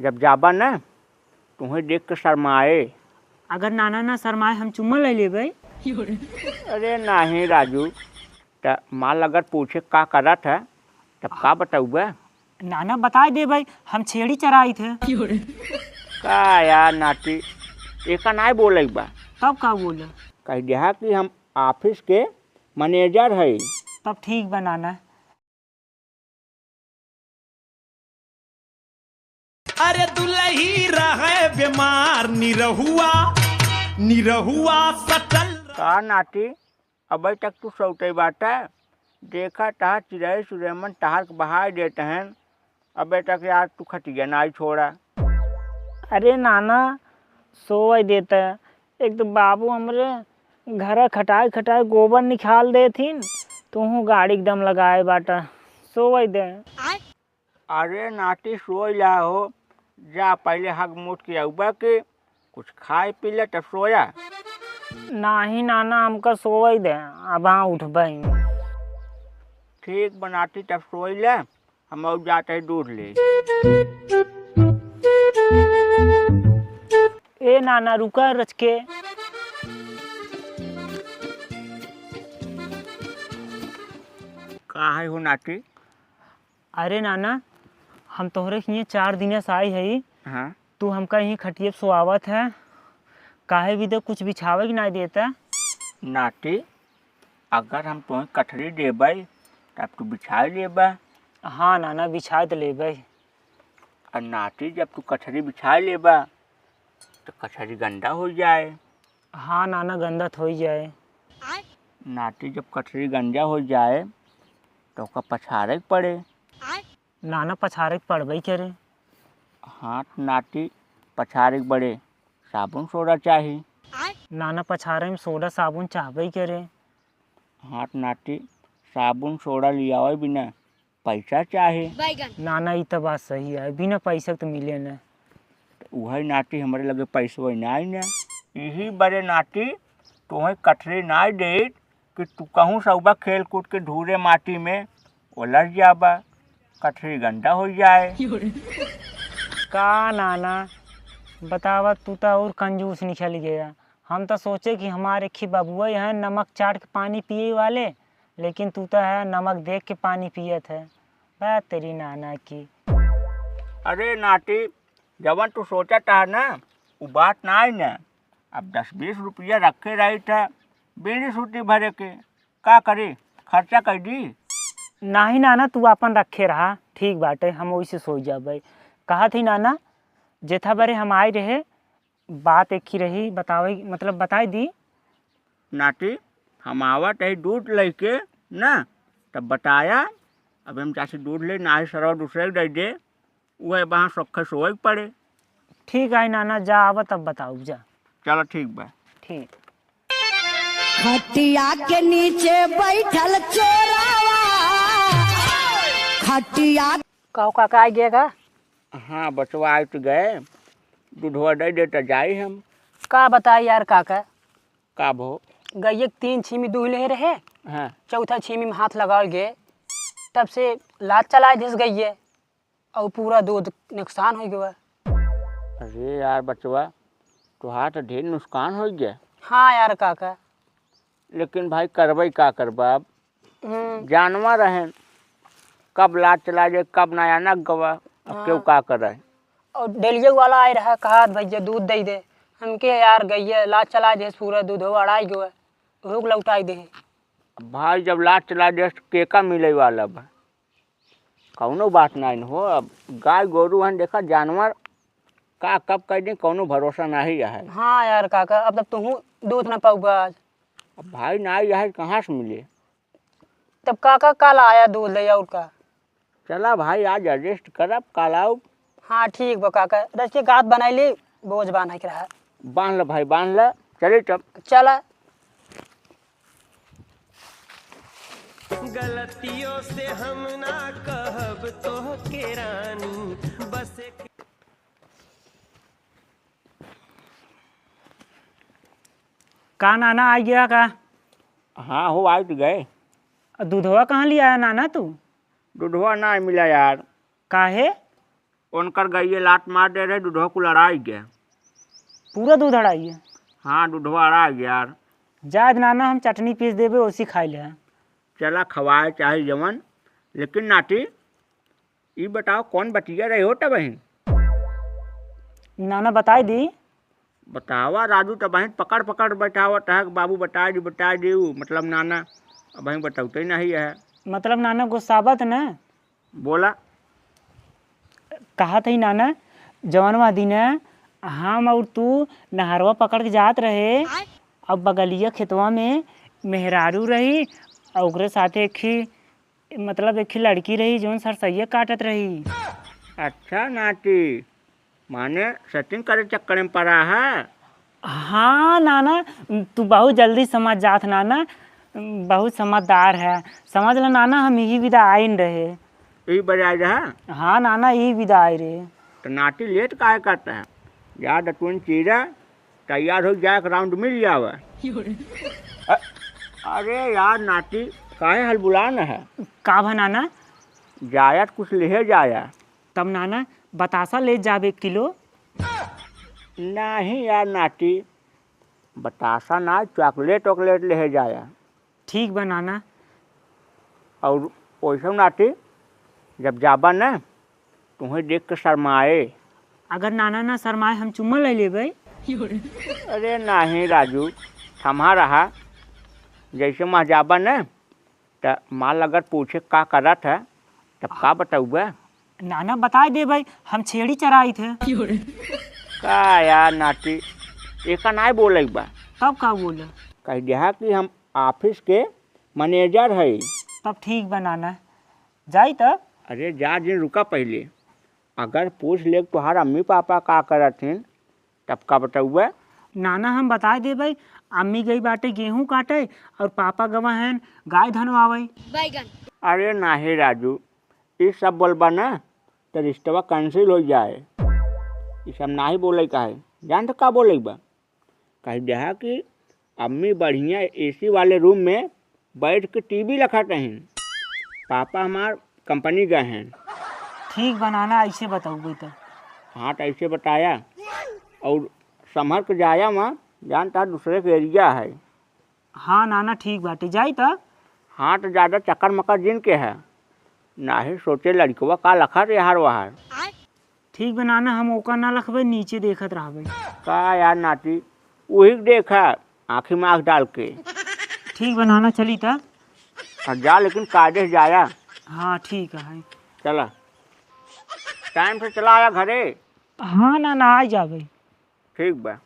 जब जाबा न तुम्हें देख के शर्माए। अगर नाना ना शर्माए हम चुम्मा ले लेबै। अरे नहीं राजू, त माल अगर पूछे का करत है तब का बताऊबा। नाना बता दे भाई हम छेड़ी चराई थे। का यार नाटी एका नहीं बोले बा। तब का बोले? कह दिया कि हम ऑफिस के मैनेजर है। तब ठीक बा नाना। अरे दुलही रहे बीमार निरहुआ निरहुआ सटल। का नाटी अभी तक तू सौते बाटा। देखा तहा चिड़ै सुरेमन तहार के बहाय देते हैं। अबे तक यार तू खटिया नहीं छोड़ा। अरे नाना सोए देता एक तो बाबू हमरे घर खटाए खटाए गोबर निकाल देथिन तू गाड़ी एकदम लगाए बाटा सोए दे। अरे नाटी सोई ला हो, जा पहले हग मुठ के अउबा के कुछ खाए पी ले तब सोया। नहीं नाना हमका सोए दे अब हाँ उठबई। ठीक बनाती तब सोई ले, हम और जाते हैं दूध ले। ए नाना रुका रच के। का है हो नाटी? अरे नाना हम तोहरे हिये 4 दिन से आई है। हाँ तू हमका यहीं खटिए सुआवत है काहे भी तो कुछ बिछावे की नहीं देता। नाटी अगर हम तुम्हें कठरी देबै तब तू बिछा लेबा। हाँ नाना बिछा तो लेबै। और नाटी जब तू कठरी बिछा लेबा तो कठरी गंदा हो जाए। हाँ नाना गंदा तो हो जाए। नाटी जब कठरी गंजा हो जाए तो ओका पछारे के पड़े। नाना पछारे के पड़बई करे। हाँ नाटी पछारे के बड़े साबुन सोडा चाहिए। नाना पछारे में सोडा साबुन चाहबई करे। हाँ नाटी साबुन सोडा लियावे बिना पैसा चाहे। नाना ये तो बात सही है बिना पैसा तो मिले न। वही नाटी हमारे लगे पैसवा नहीं ना। यही बड़े नाटी तुम्हें कठरी नहीं दे कि तू कहूँ सबा खेल कूद के धूरे माटी में उलझ जाबा, कठरी गंदा हो जाए। का नाना बतावा तू तो और कंजूस निकल गया। हम तो सोचे कि हमारे खी बबुआ हैं नमक चाट के पानी पिए वाले, लेकिन तू तो है नमक देख के पानी पियत है। बात तेरी नाना की। अरे नाटी जवन तू सोचा था ना वो बात नहीं ना। अब 10-20 रुपया रखे रही था बीड़ी सूटी भरे के, का करे खर्चा कर दी। नहीं नाना तू अपन रखे रहा ठीक बाटे हम वही से सो जाबे। कहा थी नाना जेथा बारे हम आए रहे बात एक ही रही बतावे मतलब बताई दी। नाटी हम आवत है दूध लेके ना तब बताया। अब हम चाहे दूध ले ना सरा दूसरे दे दे वह वहाँ सौखे सोए पड़े। ठीक है नाना जा आवा तब बताओ जा। चलो ठीक बा। ठीक। खटिया के नीचे बैठल चोरावा खटिया कहो काका आ गया का? हाँ बचवा आए तो गए दूधवा दे देता जाए हम। का बताई यार काका का भो? गैये 3 छीमी दूह ले रहे। हाँ चौथा छीमी में हाथ लगा गए तब से लात चलाए दिस गई है और पूरा दूध नुकसान हो गया। अरे यार बचवा तुहार तो ढेर नुकसान हो गया। हाँ यार काका। लेकिन भाई करबई का करबा अब जानवर हैं कब लात चला जाए कब नया न गवा। अब क्यों का कर रहे। और डेलिया वाला आए रहा कहा भैया दूध दे दे हमके यार गैया लात चला दे पूरा दूध हो अड़ाई गो रोक लौटाई दे। भाई जब लात चला दे तो केका मिले वाला बा कौनो बात नहीं हो। अब गाय गोरू हैं देखा जानवर का कब कर दे कौनो भरोसा नहीं है। हाँ यार काका अब तब तू दूध ना पाऊगा आज। अब भाई नहीं है कहाँ से मिले। तब काका कल आया दूध ले आउट का। चला भाई आज एडजस्ट करब कल आओ। हाँ ठीक बा काका रच के गात बनाई ली बोझ बांध के रहा। बांध ल भाई बांध ल चले तब। चला। गलतियों से हम ना कहब तो के रानी बस का नाना आ गया का? हाँ हो आए तो गए। दूधवा कहाँ लिया है नाना तू? दूधवा नहीं मिला यार। काहे? उनकर गई लात मार दे रहे, दूधवा को लड़ाई गया। पूरा दूध अड़ाई है। हाँ दूधवा अड़ा गया यार। जायद नाना हम चटनी पीस देवे उसी खाई ले। चला खवाए चाहे जवन, लेकिन नाटी ये बताओ कौन बचिया रहे हो तब बहन? नाना बताई दी। बतावा राजू तब बहन पकड़ पकड़ बैठावत है, बाबू बता दी मतलब नाना अब बहन बताते नहीं है। मतलब नाना गुस्साबत न बोला कहा था नाना जवनवा दिन हम और तू नहरवा पकड़ के जात रहे, अब बगलिया खेतवा में मेहरारू रही और ओकरे साथे एक खी लड़की रही जोन सरसैया काटत रही। अच्छा नाटी माने सेटिंग करे चक्कर में पड़ा है। हाँ नाना तू बहुत जल्दी समझ जात नाना, बहुत समझदार है। समझ लो नाना हम यही विदा आइन रहे। यही बजाय रहा। हाँ नाना यही विदा आए रहे। तो नाटी लेट काहे करता है? याद तुन चीरा तैयार हो जाए, राउंड मिल जावे। अरे यार नाटी काहे हल बुलाना है? का भा नाना? जाया कुछ ले जाया। तब नाना बतासा ले जाब 1 किलो। नहीं यार नाटी बतासा ना, चॉकलेट वॉकलेट ले जाया। ठीक बा नाना। और वैसे नाटी जब जाबा न तुम्हें देख के शर्माए। अगर नाना ना शर्माए हम चुम्मा ले लेबै। अरे नहीं राजू थमा रहा, जैसे मह जाबा न तो माल अगर पूछे का करत है तब का बताऊबा? नाना बता दे भाई हम छेड़ी चराई थे। का यार नाटी एक नहीं बोले बा। तब का बोले? कह दिया कि हम ऑफिस के मैनेजर है। तब ठीक बा नाना जाई तब। अरे जा दिन रुका पहले, अगर पूछ ले तुम्हार अम्मी पापा का करत हैं तब का बताऊबा? नाना हम बता दे भाई अम्मी गई बाटे गेहूं काटे और पापा गवा हैं गाय धनवावे। अरे नहीं राजू ये सब बोलबा ना तो रिश्तवा कैंसिल हो जाए। ये सब नहीं बोले का है, जान तो का बोले बा? कह दिया कि अम्मी बढ़िया एसी वाले रूम में बैठ के टीवी लखाते हैं, पापा हमार कंपनी गए हैं। ठीक बनाना ऐसे बताऊँ तो। हाँ तो ऐसे बताया और संभर के जाया वहाँ जानता दूसरे के एरिया है। हाँ नाना ठीक बाटे जाई तब। हाँ तो ज़्यादा चक्कर मक्कर जिन के है ना ही सोचे लड़कवा का लखा रे हार वहार। ठीक बनाना हम ओका ना लखबे, नीचे देखत रहबे। का यार नाटी वही देखा आँखी में आँख डाल के। ठीक बनाना चली तब। और जा लेकिन कायदे से जाया। हाँ ठीक है। चला टाइम से चला आया घरे। हाँ नाना आ जाबे। ठीक बा।